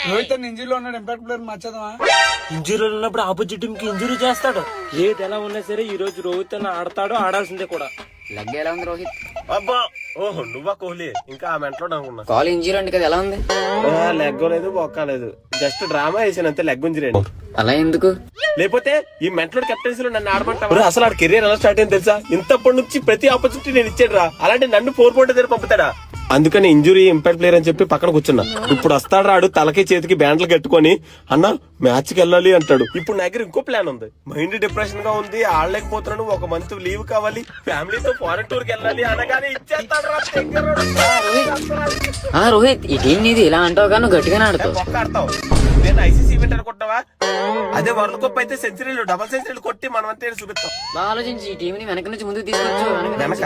రోహిత్ ఇంజురీలో ఉన్నాడు, impact player మార్చేద్దామా? ఇంజురీలో ఉన్నప్పుడు opposite team కి ఇంజురీ చేస్తాడు. ఏది ఎలా ఉన్నా సరే ఈ రోజు రోహిత్ అన్న ఆడతాడు, ఆడాల్సిందే కూడా. లెగ్ ఎలా ఉంది రోహిత్? అబ్బా ఓహో నువ్వా కోహ్లీ, ఇంకా ఆ మెంట్లో అనుకున్నా. కాల్ ఇంజరీ అంటే కదా, ఎలా ఉంది? లెగ్ లేదు బొక్కలేదు, జస్ట్ డ్రామా వేసాను అంతే. లెగ్ ఇంజరీ అండి. అలా ఎందుకు? లేకపోతే ఈ మెంట్లో కెప్టెన్సీలో నన్ను ఆడమంటావా? అసలు ఆడ కెరీర్ ఎలా స్టార్ట్ అయింది తెలుసా? ఇంతప్పటి నుంచి ప్రతి ఆపర్చునిటీ నేను ఇచ్చాడు రా, అలాంటి నన్ను 4 పోటీ దగ్గర పంపుతాడా? అందుకని ఇంజురీ ఇంపాక్ట్ ప్లేయర్ అని చెప్పి పక్కన కూర్చున్నా. ఇప్పుడు వస్తాడు రాడు, తలకి చేతికి బ్యాండ్లు కట్టుకొని అన్న మ్యాచ్ కి వెళ్ళాలి అంటాడు. ఇప్పుడు నా దగ్గర ఇంకో ప్లాన్ ఉంది. మైండ్ డిప్రెషన్ గా ఉంది, ఆడలేకపోతున్నాను, 1 మంత్ లీవ్ కావాలి, ఫ్యామిలీతో ఫారెన్ టూర్ కి వెళ్ళాలి అనగానే ఇచ్చేస్తాడు రా. రోహిత్ ఈ టీం నీది, ఇలా అంటావు కానీ నువ్వు గట్టిగానే ఆడతావు. ఒక్క ఆడతావు, నేను ఐసీసీ ఈవెంట్ అనుకుంటావా? అదే వరల్డ్ కప్ అయితే సెంచరీలు, డబల్ సెంచరీలు కొట్టి మనం అంతే చూపిస్తాం. బాగా ఆలోచించి ఈ టీం ని వెనక నుంచి ముందుకు తీసుకొచ్చు. వెనక